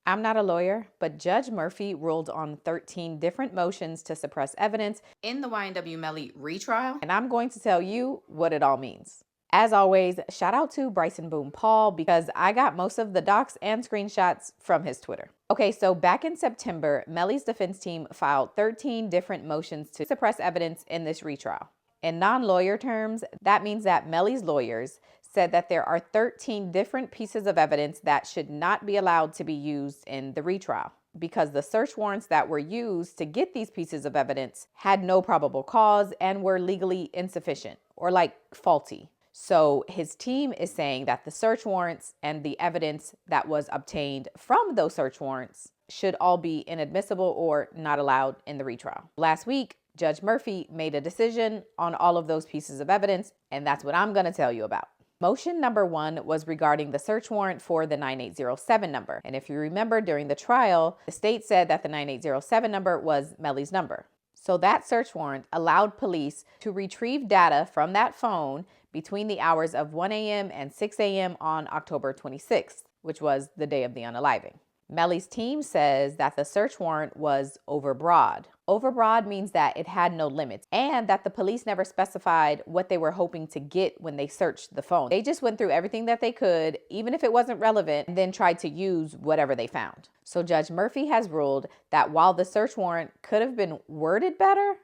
I'm not a lawyer, but Judge Murphy ruled on 13 different motions to suppress evidence in the YNW Melly retrial, and I'm going to tell you what it all means. As always, shout out to Bryson Boom Paul because I got most of the docs and screenshots from his Twitter. Okay, so back in September, Melly's defense team filed 13 different motions to suppress evidence in this retrial. In non-lawyer terms, that means that Melly's lawyers said that there are 13 different pieces of evidence that should not be allowed to be used in the retrial because the search warrants that were used to get these pieces of evidence had no probable cause and were legally insufficient or faulty. So his team is saying that the search warrants and the evidence that was obtained from those search warrants should all be inadmissible or not allowed in the retrial. Last week, Judge Murphy made a decision on all of those pieces of evidence, and that's what I'm going to tell you about. Motion number 1 was regarding the search warrant for the 9807 number. And if you remember during the trial, the state said that the 9807 number was Melly's number. So that search warrant allowed police to retrieve data from that phone between the hours of 1 a.m. and 6 a.m. on October 26th, which was the day of the unaliving. Melly's team says that the search warrant was overbroad. Overbroad means that it had no limits and that the police never specified what they were hoping to get when they searched the phone. They just went through everything that they could, even if it wasn't relevant, and then tried to use whatever they found. So Judge Murphy has ruled that while the search warrant could have been worded better,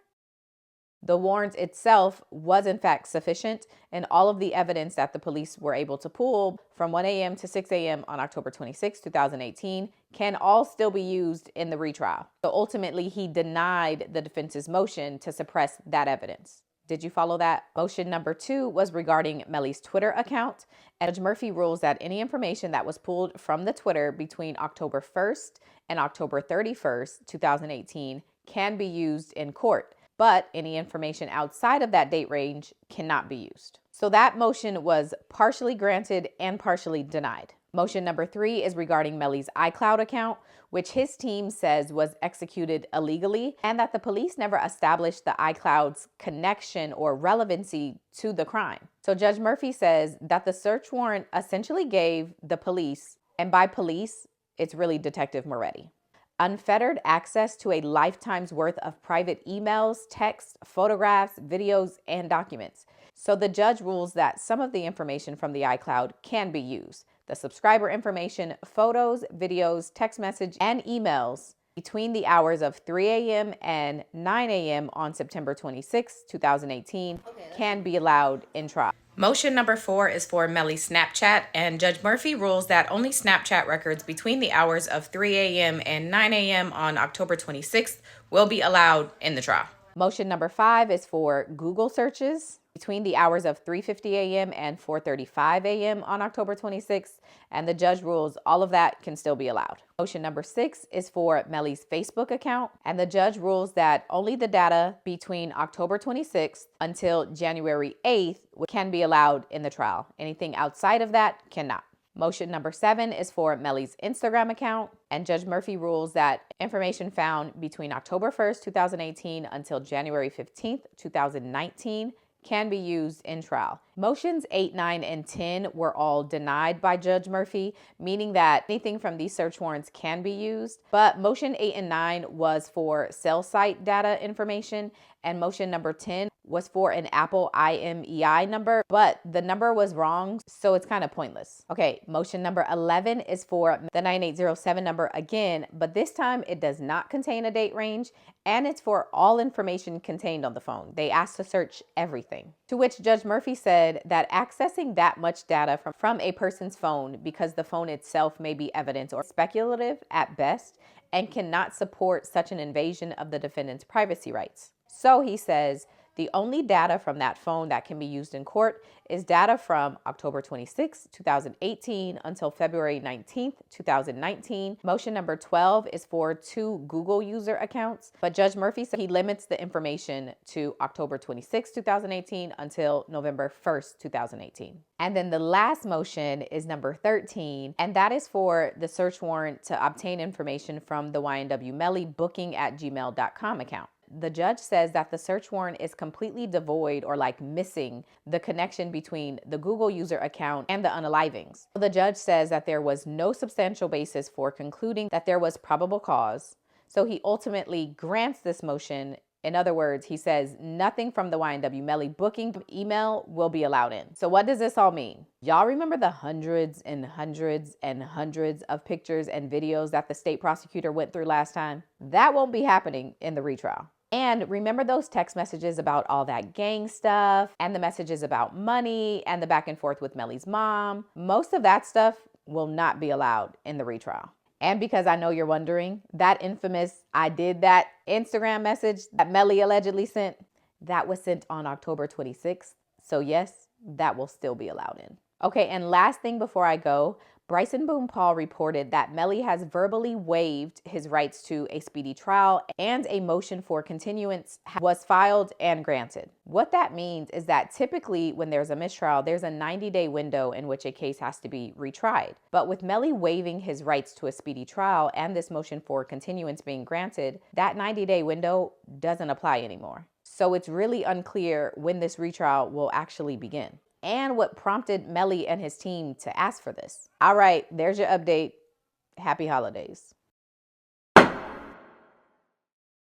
the warrant itself was in fact sufficient, and all of the evidence that the police were able to pull from 1 a.m. to 6 a.m. on October 26, 2018 can all still be used in the retrial. So ultimately, he denied the defense's motion to suppress that evidence. Did you follow that? Motion number 2 was regarding Melly's Twitter account. And Judge Murphy rules that any information that was pulled from the Twitter between October 1st and October 31st, 2018 can be used in court, but any information outside of that date range cannot be used. So that motion was partially granted and partially denied. Motion number 3 is regarding Melly's iCloud account, which his team says was executed illegally and that the police never established the iCloud's connection or relevancy to the crime. So Judge Murphy says that the search warrant essentially gave the police, and by police, it's really Detective Moretti, unfettered access to a lifetime's worth of private emails, texts, photographs, videos, and documents. So the judge rules that some of the information from the iCloud can be used. The subscriber information, photos, videos, text message, and emails between the hours of 3 a.m. and 9 a.m. on September 26, 2018 can be allowed in trial. Motion number 4 is for Melly's Snapchat, and Judge Murphy rules that only Snapchat records between the hours of 3 a.m. and 9 a.m. on October 26th will be allowed in the trial. Motion number 5 is for Google searches between the hours of 3:50 a.m. and 4:35 a.m. on October 26th, and the judge rules all of that can still be allowed. Motion number 6 is for Melly's Facebook account, and the judge rules that only the data between October 26th until January 8th can be allowed in the trial. Anything outside of that cannot. Motion number 7 is for Melly's Instagram account, and Judge Murphy rules that information found between October 1st, 2018 until January 15th, 2019 can be used in trial. Motions 8, 9, and 10 were all denied by Judge Murphy, meaning that anything from these search warrants can be used. But motion 8 and 9 was for cell site data information, and motion number 10 was for an Apple IMEI number, but the number was wrong, so it's kind of pointless. Okay, motion number 11 is for the 9807 number again, but this time it does not contain a date range, and it's for all information contained on the phone. They asked to search everything. To which Judge Murphy said that accessing that much data from a person's phone, because the phone itself may be evidence or speculative at best, and cannot support such an invasion of the defendant's privacy rights. So he says, the only data from that phone that can be used in court is data from October 26, 2018 until February 19th, 2019. Motion number 12 is for 2 Google user accounts, but Judge Murphy said he limits the information to October 26, 2018 until November 1st, 2018. And then the last motion is number 13, and that is for the search warrant to obtain information from the YNW Melly booking@gmail.com account. The judge says that the search warrant is completely devoid or like missing the connection between the Google user account and the unalivings. The judge says that there was no substantial basis for concluding that there was probable cause. So he ultimately grants this motion. In other words, he says nothing from the YNW Melly booking email will be allowed in. So what does this all mean? Y'all remember the hundreds and hundreds and hundreds of pictures and videos that the state prosecutor went through last time? That won't be happening in the retrial. And remember those text messages about all that gang stuff and the messages about money and the back and forth with Melly's mom? Most of that stuff will not be allowed in the retrial. And because I know you're wondering, that infamous "I did that" Instagram message that Melly allegedly sent, that was sent on October 26th. So yes, that will still be allowed in. Okay, and last thing before I go, Bryson Boone Paul reported that Melly has verbally waived his rights to a speedy trial and a motion for continuance was filed and granted. What that means is that typically when there's a mistrial, there's a 90-day window in which a case has to be retried. But with Melly waiving his rights to a speedy trial and this motion for continuance being granted, that 90-day window doesn't apply anymore. So it's really unclear when this retrial will actually begin and what prompted Melly and his team to ask for this. All right, there's your update. Happy holidays.